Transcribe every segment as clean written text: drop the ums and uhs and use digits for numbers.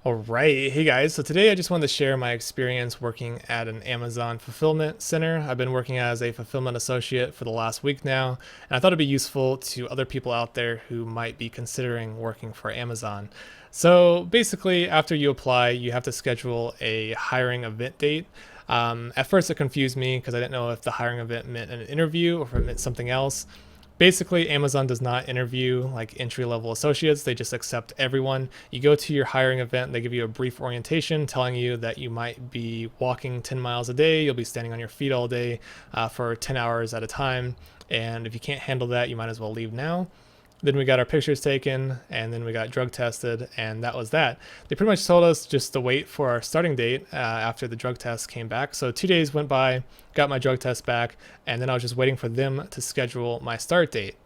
All right. Hey guys. So today I just wanted to share my experience working at an Amazon fulfillment center. I've been working as a fulfillment associate for the last week now, and I thought it'd be useful to other people out there who might be considering working for Amazon. So basically, after you apply, you have to schedule a hiring event date. At first, it confused me because I didn't know if the hiring event meant an interview or if it meant something else. Basically, Amazon does not interview like entry level associates. They just accept everyone. You go to your hiring event, they give you a brief orientation telling you that you might be walking 10 miles a day, you'll be standing on your feet all day for 10 hours at a time. And if you can't handle that, you might as well leave now. Then we got our pictures taken, and then we got drug tested, and that was that. They pretty much told us just to wait for our starting date after the drug test came back. So 2 days went by, got my drug test back, and then I was just waiting for them to schedule my start date.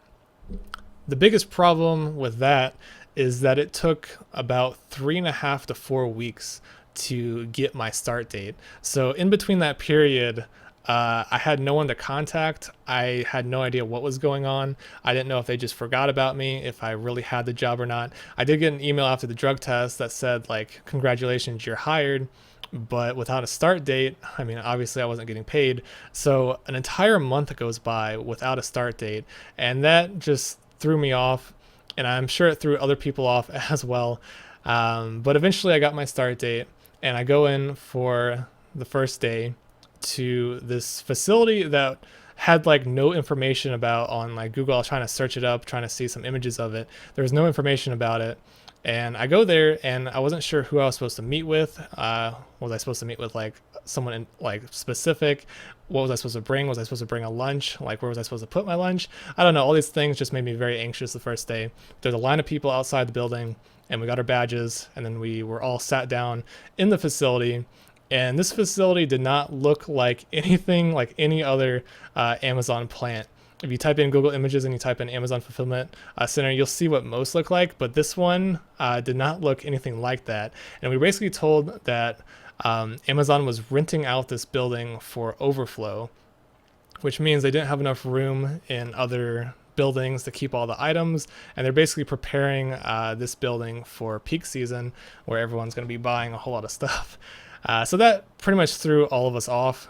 The biggest problem with that is that it took about 3.5 to 4 weeks to get my start date. So in between that period, I had no one to contact. I had no idea what was going on. I didn't know if they just forgot about me, if I really had the job or not. I did get an email after the drug test that said, like, congratulations, you're hired. But without a start date, I mean, obviously I wasn't getting paid. So an entire month goes by without a start date. And that just threw me off. And I'm sure it threw other people off as well. But eventually I got my start date and I go in for the first day to this facility that had like no information about on like Google. I was trying to search it up, trying to see some images of it. There was no information about it. And I go there and I wasn't sure who I was supposed to meet with. Was I supposed to meet with like someone in like specific? What was I supposed to bring? Was I supposed to bring a lunch? Like where was I supposed to put my lunch? I don't know. All these things just made me very anxious the first day. There's a line of people outside the building and we got our badges and then we were all sat down in the facility. And this facility did not look like anything like any other Amazon plant. If you type in Google Images and you type in Amazon Fulfillment Center, you'll see what most look like, but this one did not look anything like that. And we were basically told that Amazon was renting out this building for overflow, which means they didn't have enough room in other buildings to keep all the items, and they're basically preparing this building for peak season where everyone's going to be buying a whole lot of stuff. So that pretty much threw all of us off.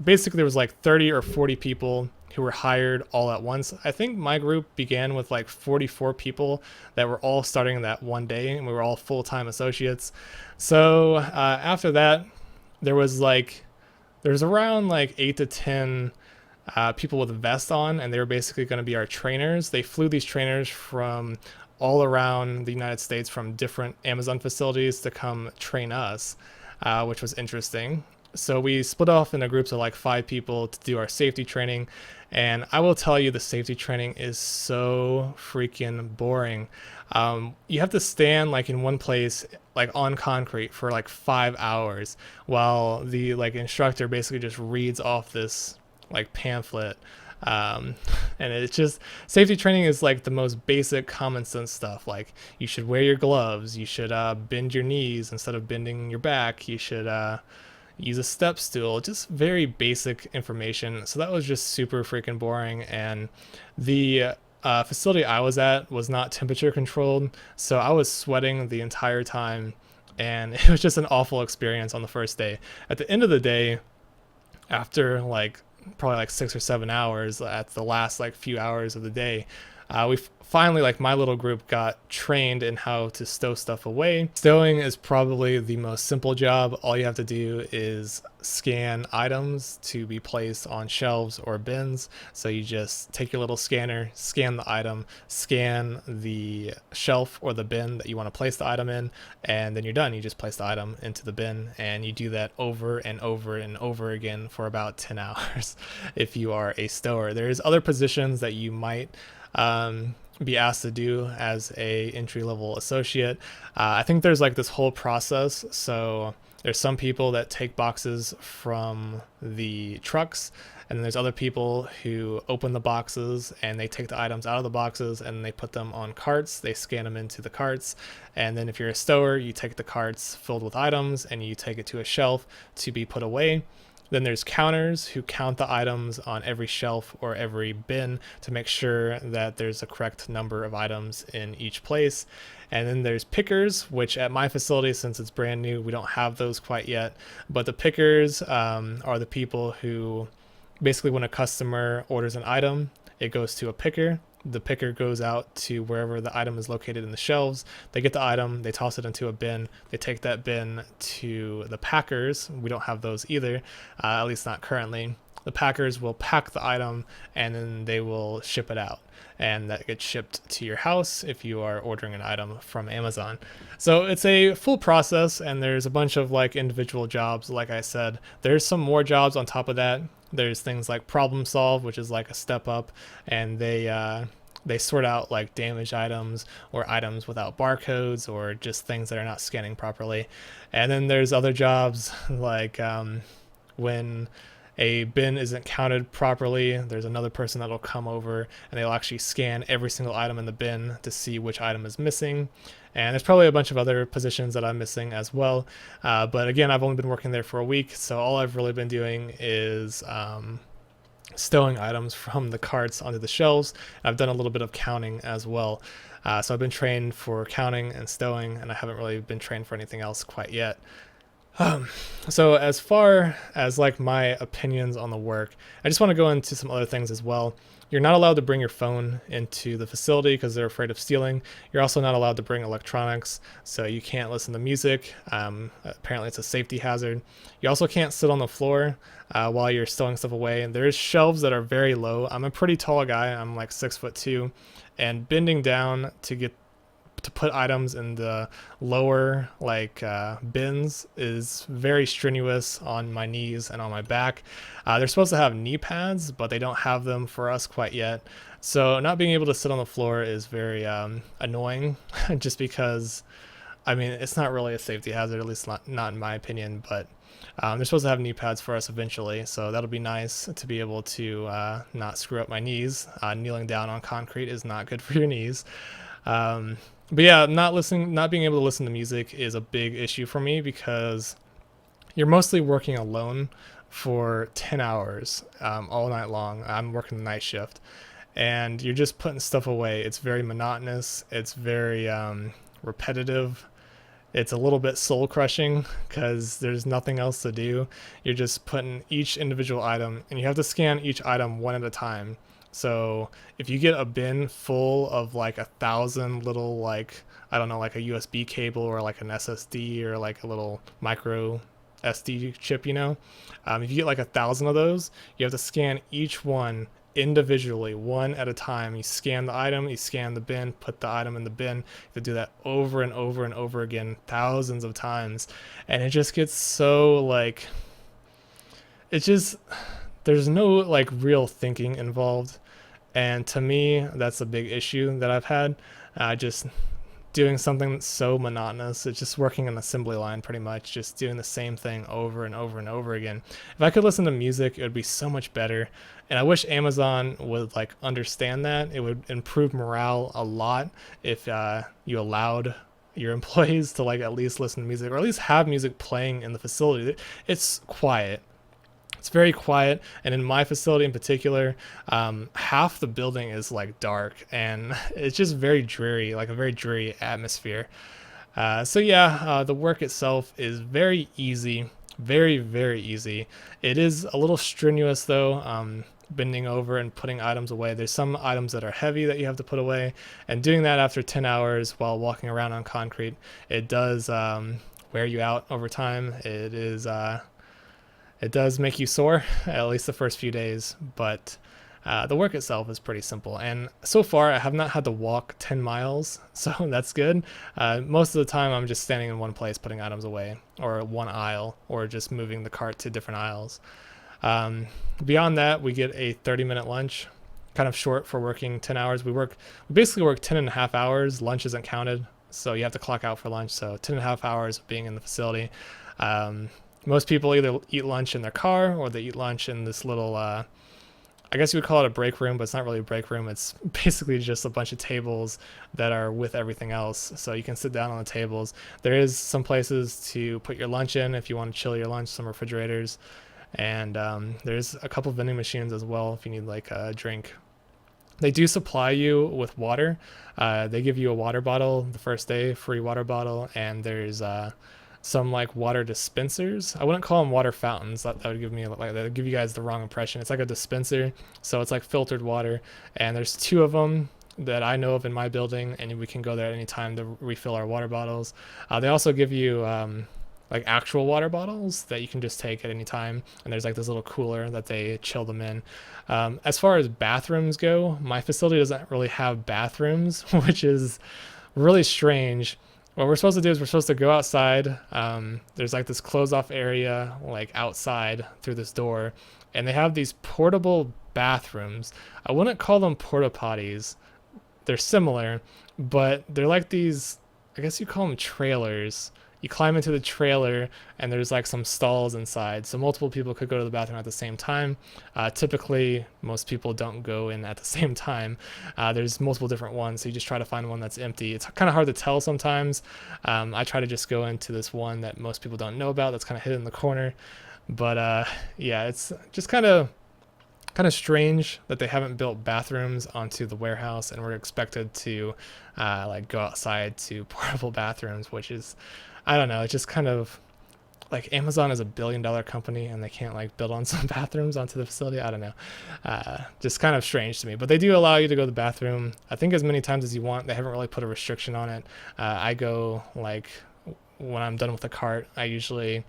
Basically, there was like 30 or 40 people who were hired all at once. I think my group began with like 44 people that were all starting that one day, and we were all full-time associates. So after that, there was around like 8 to 10 people with a vest on, and they were basically going to be our trainers. They flew these trainers from all around the United States from different Amazon facilities to come train us, which was interesting. So we split off into groups of like 5 people to do our safety training. And I will tell you, the safety training is so freaking boring. You have to stand like in one place, like on concrete for like 5 hours while the like instructor basically just reads off this like pamphlet. um, and it's just, safety training is like the most basic common sense stuff. Like you should wear your gloves, you should bend your knees instead of bending your back, you should use a step stool, just very basic information. So that was just super freaking boring. And the facility I was at was not temperature controlled, so I was sweating the entire time, and it was just an awful experience on the first day. At the end of the day, after like probably like 6 or 7 hours, at the last like few hours of the day, we finally, like my little group, got trained in how to stow stuff away. Stowing is probably the most simple job. All you have to do is scan items to be placed on shelves or bins. So you just take your little scanner, scan the item, scan the shelf or the bin that you want to place the item in, and then you're done. You just place the item into the bin, and you do that over and over and over again for about 10 hours if you are a stower. There's other positions that you might be asked to do as a entry level associate. I think there's like this whole process. So there's some people that take boxes from the trucks, and then there's other people who open the boxes and they take the items out of the boxes and they put them on carts. They scan them into the carts, and then if you're a stower, you take the carts filled with items and you take it to a shelf to be put away. Then there's counters who count the items on every shelf or every bin to make sure that there's a correct number of items in each place. And then there's pickers, which at my facility, since it's brand new, we don't have those quite yet. But the pickers are the people who basically, when a customer orders an item, it goes to a picker. The picker goes out to wherever the item is located in the shelves. They get the item, they toss it into a bin. They take that bin to the packers. We don't have those either, at least not currently. The packers will pack the item and then they will ship it out. And that gets shipped to your house if you are ordering an item from Amazon. So it's a full process, and there's a bunch of like individual jobs. Like I said, there's some more jobs on top of that. There's things like problem solve, which is like a step up, and they sort out like damaged items or items without barcodes or just things that are not scanning properly. And then there's other jobs like when a bin isn't counted properly, there's another person that'll come over and they'll actually scan every single item in the bin to see which item is missing. And there's probably a bunch of other positions that I'm missing as well. But again, I've only been working there for a week, so all I've really been doing is stowing items from the carts onto the shelves. I've done a little bit of counting as well. So I've been trained for counting and stowing, and I haven't really been trained for anything else quite yet. So as far as like my opinions on the work, I just want to go into some other things as well. You're not allowed to bring your phone into the facility because they're afraid of stealing. You're also not allowed to bring electronics, so you can't listen to music. Apparently it's a safety hazard. You also can't sit on the floor while you're stowing stuff away. And there's shelves that are very low. I'm a pretty tall guy. I'm like 6'2", and bending down to put items in the lower like bins is very strenuous on my knees and on my back. They're supposed to have knee pads, but they don't have them for us quite yet. So not being able to sit on the floor is very annoying just because, I mean, it's not really a safety hazard, at least not in my opinion, but they're supposed to have knee pads for us eventually, so that'll be nice to be able to not screw up my knees. Kneeling down on concrete is not good for your knees. But yeah, not being able to listen to music is a big issue for me because you're mostly working alone for 10 hours all night long. I'm working the night shift, and you're just putting stuff away. It's very monotonous. It's very repetitive. It's a little bit soul crushing because there's nothing else to do. You're just putting each individual item, and you have to scan each item one at a time. So if you get a bin full of like 1,000 little, like, I don't know, like a USB cable or like an SSD or like a little micro SD chip, you know, if you get like 1,000 of those, you have to scan each one individually, one at a time. You scan the item, you scan the bin, put the item in the bin. You have to do that over and over and over again, thousands of times. And it just gets so like, it just, there's no like real thinking involved, and to me that's a big issue that I've had. Just doing something that's so monotonous. It's just working an assembly line pretty much, just doing the same thing over and over and over again. If I could listen to music, it would be so much better, and I wish Amazon would like understand that. It would improve morale a lot if you allowed your employees to like at least listen to music, or at least have music playing in the facility. It's quiet. It's very quiet, and in my facility in particular, half the building is like dark, and it's just very dreary, like a very dreary atmosphere. So yeah, the work itself is very easy, very, very easy. It is a little strenuous though, bending over and putting items away. There's some items that are heavy that you have to put away, and doing that after 10 hours while walking around on concrete, it does wear you out over time. It does make you sore, at least the first few days, but the work itself is pretty simple. And so far, I have not had to walk 10 miles, so that's good. Most of the time, I'm just standing in one place putting items away, or one aisle, or just moving the cart to different aisles. Beyond that, we get a 30-minute lunch, kind of short for working 10 hours. We basically work 10 and a half hours. Lunch isn't counted, so you have to clock out for lunch, so 10 and a half hours of being in the facility. Most people either eat lunch in their car or they eat lunch in this little, I guess you would call it a break room, but it's not really a break room. It's basically just a bunch of tables that are with everything else. So you can sit down on the tables. There is some places to put your lunch in if you want to chill your lunch, some refrigerators. And there's a couple vending machines as well if you need like a drink. They do supply you with water. They give you a water bottle the first day, free water bottle, and there's some like water dispensers. I wouldn't call them water fountains. That would give me like that would give you guys the wrong impression. It's like a dispenser, so it's like filtered water, and there's two of them that I know of in my building, and we can go there at any time to refill our water bottles. They also give you like actual water bottles that you can just take at any time, and there's like this little cooler that they chill them in. As far as bathrooms go, my facility doesn't really have bathrooms, which is really strange. What we're supposed to do is we're supposed to go outside. There's like this closed off area like outside through this door, and they have these portable bathrooms. I wouldn't call them porta potties. They're similar, but they're like these, I guess you call them trailers. You climb into the trailer, and there's like some stalls inside, so multiple people could go to the bathroom at the same time. Typically, most people don't go in at the same time. There's multiple different ones, so you just try to find one that's empty. It's kind of hard to tell sometimes. I try to just go into this one that most people don't know about that's kind of hidden in the corner. But yeah, it's just kind of strange that they haven't built bathrooms onto the warehouse, and we're expected to like go outside to portable bathrooms, which is, I don't know, it's just kind of like Amazon is a billion-dollar company and they can't like build on some bathrooms onto the facility. I don't know. Just kind of strange to me, but they do allow you to go to the bathroom, I think, as many times as you want. They haven't really put a restriction on it. I go like when I'm done with the cart, I usually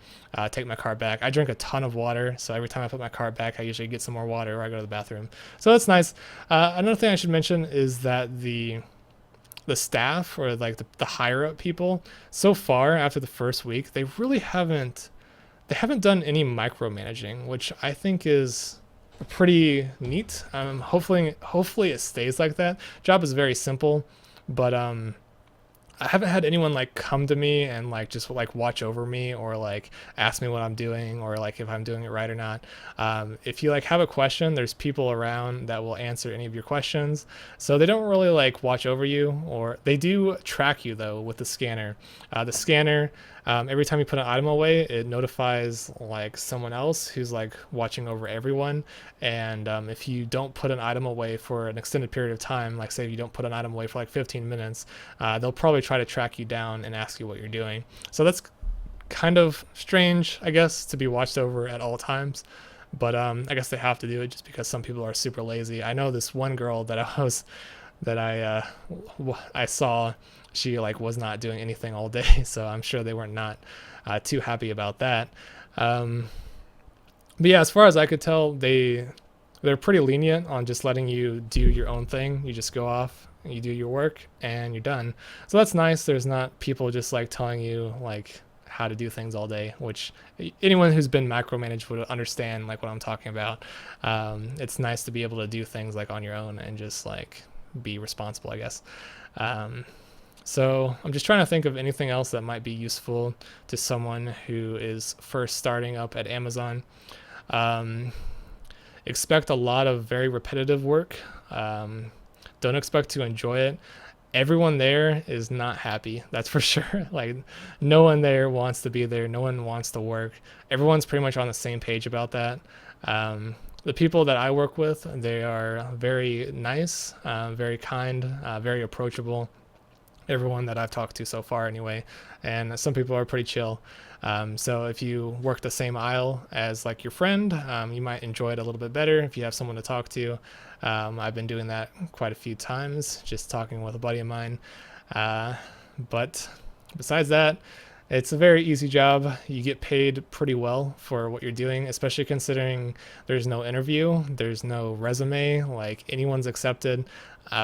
take my cart back. I drink a ton of water, so every time I put my cart back, I usually get some more water or I go to the bathroom. So that's nice. Another thing I should mention is that the staff, or like the higher up people, so far after the first week, they really haven't done any micromanaging, which I think is pretty neat. Hopefully it stays like that. Job is very simple, but I haven't had anyone like come to me and like just like watch over me or like ask me what I'm doing or like if I'm doing it right or not. If you like have a question, there's people around that will answer any of your questions. So they don't really like watch over you, or they do track you though with the scanner. The scanner, every time you put an item away, it notifies like someone else who's like watching over everyone. And if you don't put an item away for an extended period of time, like say if you don't put an item away for like 15 minutes, they'll probably try to track you down and ask you what you're doing. So that's kind of strange, I guess, to be watched over at all times. But I guess they have to do it just because some people are super lazy. I know this one girl that I saw, she like was not doing anything all day, so I'm sure they were not too happy about that. But yeah, as far as I could tell, they're pretty lenient on just letting you do your own thing. You just go off, you do your work, and you're done. So that's nice. There's not people just like telling you like how to do things all day, which anyone who's been micromanaged would understand like what I'm talking about. It's nice to be able to do things like on your own and just like be responsible, I guess. So I'm just trying to think of anything else that might be useful to someone who is first starting up at Amazon. Expect a lot of very repetitive work. Don't expect to enjoy it. Everyone there is not happy, that's for sure. Like, no one there wants to be there. No one wants to work. Everyone's pretty much on the same page about that. The people that I work with, they are very nice, very kind, very approachable. Everyone that I've talked to so far anyway, and some people are pretty chill. So if you work the same aisle as like your friend, you might enjoy it a little bit better if you have someone to talk to. I've been doing that quite a few times, just talking with a buddy of mine. But besides that, it's a very easy job. You get paid pretty well for what you're doing, especially considering there's no interview, there's no resume, like anyone's accepted.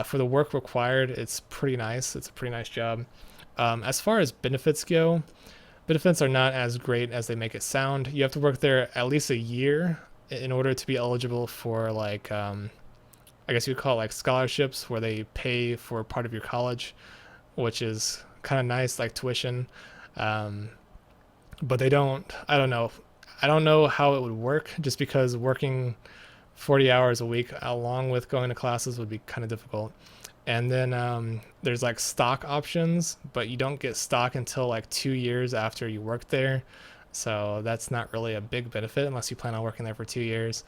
For the work required, it's pretty nice. It's a pretty nice job. As far as benefits go, benefits are not as great as they make it sound. You have to work there at least a year in order to be eligible for like, I guess you'd call it like scholarships, where they pay for part of your college, which is kind of nice, like tuition. But they don't, I don't know how it would work, just because working 40 hours a week along with going to classes would be kind of difficult. And then there's like stock options, but you don't get stock until like 2 years after you work there. So that's not really a big benefit unless you plan on working there for 2 years.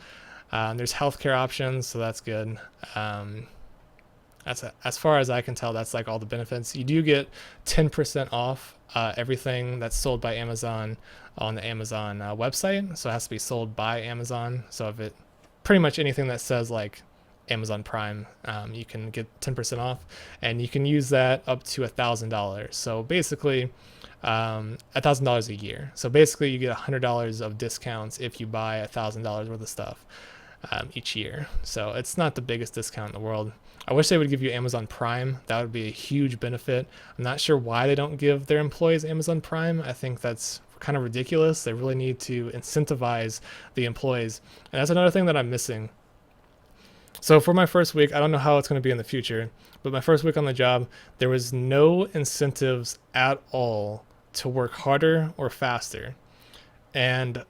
There's healthcare options, so that's good. As far as I can tell, that's like all the benefits. You do get 10% off everything that's sold by Amazon on the Amazon website. So it has to be sold by Amazon. So if it pretty much anything that says like Amazon Prime, you can get 10% off, and you can use that up to $1,000. So basically, $1,000 a year. So basically, you get $100 of discounts if you buy $1,000 worth of stuff each year. So it's not the biggest discount in the world. I wish they would give you Amazon Prime. That would be a huge benefit. I'm not sure why they don't give their employees Amazon Prime. I think that's kind of ridiculous. They really need to incentivize the employees. And that's another thing that I'm missing. So for my first week, I don't know how it's going to be in the future, but my first week on the job, there was no incentives at all to work harder or faster. And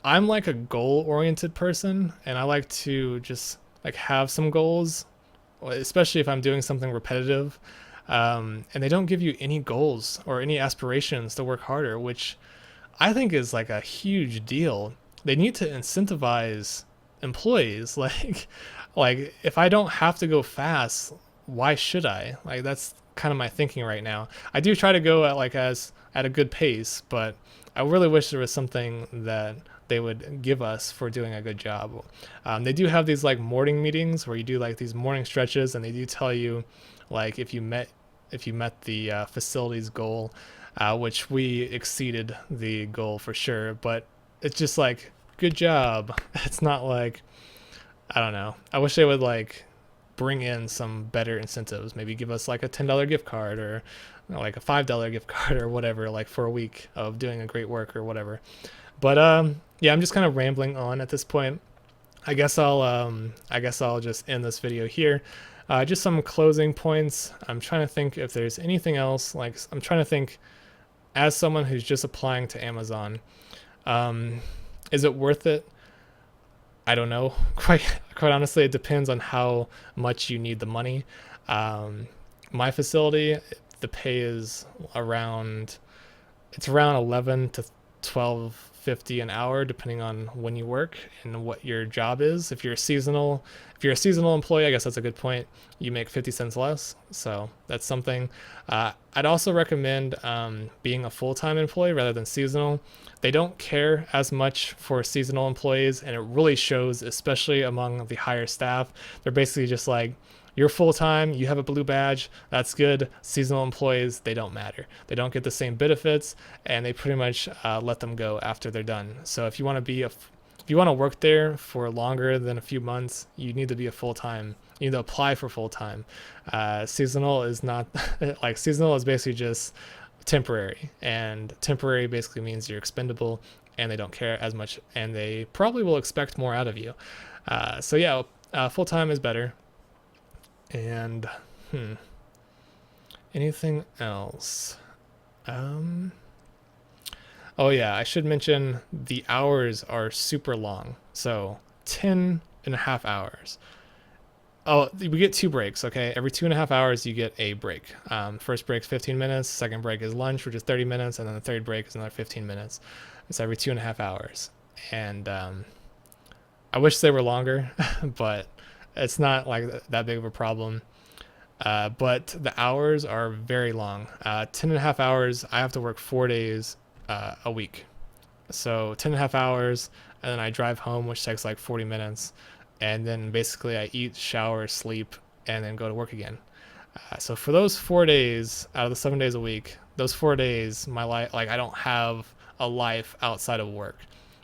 I'm like a goal-oriented person, and I like to just like have some goals, especially if I'm doing something repetitive. And they don't give you any goals or any aspirations to work harder, which I think is like a huge deal. They need to incentivize employees. Like if I don't have to go fast, why should I? Like that's kind of my thinking right now. I do try to go at a good pace, but I really wish there was something that they would give us for doing a good job. They do have these like morning meetings where you do like these morning stretches, and they do tell you like if you met the facility's goal, which we exceeded the goal for sure. But it's just like good job. It's not like, I don't know. I wish they would like bring in some better incentives. Maybe give us like a $10 gift card, or like a $5 gift card or whatever, like for a week of doing a great work or whatever. But yeah, I'm just kind of rambling on at this point. I guess I'll just end this video here. Just some closing points. I'm trying to think if there's anything else. Like I'm trying to think, as someone who's just applying to Amazon, is it worth it? I don't know. Quite honestly, it depends on how much you need the money. My facility, the pay is around 11 to 12.50 an hour, depending on when you work and what your job is. If you're a seasonal employee, I guess that's a good point. You make 50 cents less, so that's something. I'd also recommend being a full-time employee rather than seasonal. They don't care as much for seasonal employees, and it really shows, especially among the higher staff. They're basically just like, you're full-time, you have a blue badge, that's good. Seasonal employees, they don't matter. They don't get the same benefits, and they pretty much let them go after they're done. So if you want to work there for longer than a few months, you need to be a full-time. You need to apply for full-time. Seasonal is not like, seasonal is basically just temporary, and temporary basically means you're expendable, and they don't care as much, and they probably will expect more out of you. So yeah, full-time is better. And anything else? Oh yeah, I should mention the hours are super long. So 10.5 hours. Oh, we get 2 breaks, okay? Every 2.5 hours you get a break. First break's 15 minutes, second break is lunch, which is 30 minutes, and then the third break is another 15 minutes. It's every 2.5 hours. And I wish they were longer, but it's not like that big of a problem. But the hours are very long. 10.5 hours, I have to work 4 days a week. So 10.5 hours, and then I drive home, which takes like 40 minutes. And then basically I eat, shower, sleep, and then go to work again. So for those 4 days out of the 7 days a week, those 4 days, my life, like I don't have a life outside of work,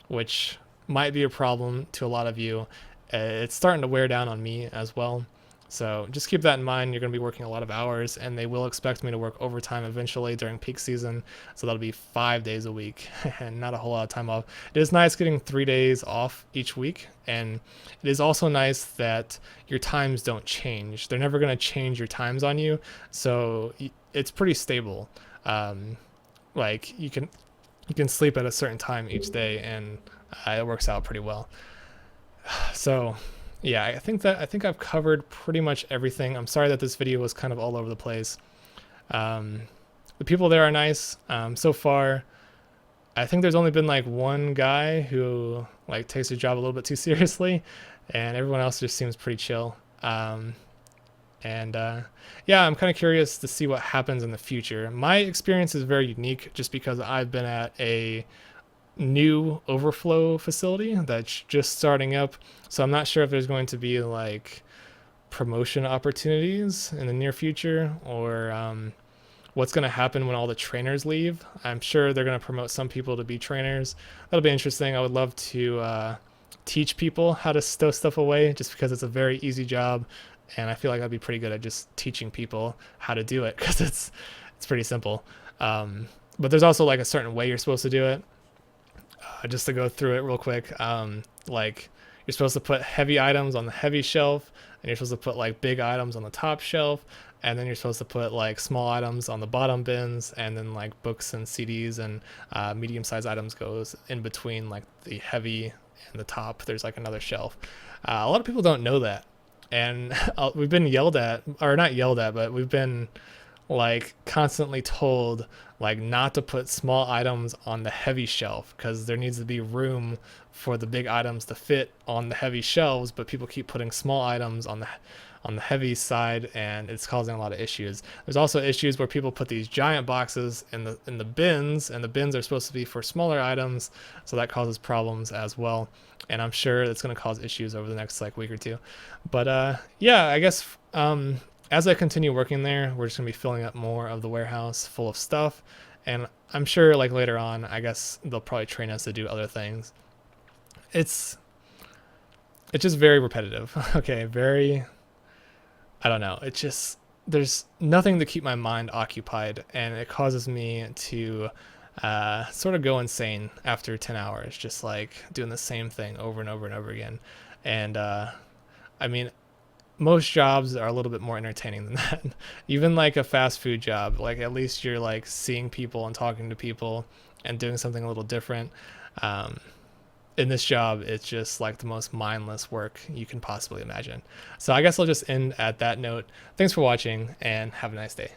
which might be a problem to a lot of you. It's starting to wear down on me as well. So just keep that in mind. You're going to be working a lot of hours, and they will expect me to work overtime eventually during peak season. So that'll be 5 days a week and not a whole lot of time off. It is nice getting 3 days off each week. And it is also nice that your times don't change. They're never going to change your times on you. So it's pretty stable. Like you can sleep at a certain time each day, and it works out pretty well. So yeah, I think I've covered pretty much everything. I'm sorry that this video was kind of all over the place. The people there are nice. So far, I think there's only been like one guy who like takes his job a little bit too seriously, and everyone else just seems pretty chill. And yeah, I'm kind of curious to see what happens in the future. My experience is very unique just because I've been at a new overflow facility that's just starting up. So I'm not sure if there's going to be like promotion opportunities in the near future, or what's going to happen when all the trainers leave. I'm sure they're going to promote some people to be trainers. That'll be interesting. I would love to teach people how to stow stuff away, just because it's a very easy job, and I feel like I'd be pretty good at just teaching people how to do it, because it's pretty simple. But there's also like a certain way you're supposed to do it. Just to go through it real quick, like you're supposed to put heavy items on the heavy shelf, and you're supposed to put like big items on the top shelf, and then you're supposed to put like small items on the bottom bins, and then like books and CDs and medium-sized items goes in between like the heavy and the top. There's like another shelf. A lot of people don't know that, and we've been yelled at, or not yelled at, but we've been like constantly told like not to put small items on the heavy shelf, because there needs to be room for the big items to fit on the heavy shelves, but people keep putting small items on the heavy side, and it's causing a lot of issues. There's also issues where people put these giant boxes in the bins, and the bins are supposed to be for smaller items, so that causes problems as well. And I'm sure it's going to cause issues over the next like week or two. But yeah, I guess as I continue working there, we're just going to be filling up more of the warehouse full of stuff. And I'm sure like later on, I guess they'll probably train us to do other things. It's just very repetitive. Okay, very, I don't know. It's just, there's nothing to keep my mind occupied, and it causes me to sort of go insane after 10 hours, just like doing the same thing over and over and over again. And I mean, most jobs are a little bit more entertaining than that. Even like a fast food job, like at least you're like seeing people and talking to people and doing something a little different. In this job, it's just like the most mindless work you can possibly imagine. So I guess I'll just end at that note. Thanks for watching, and have a nice day.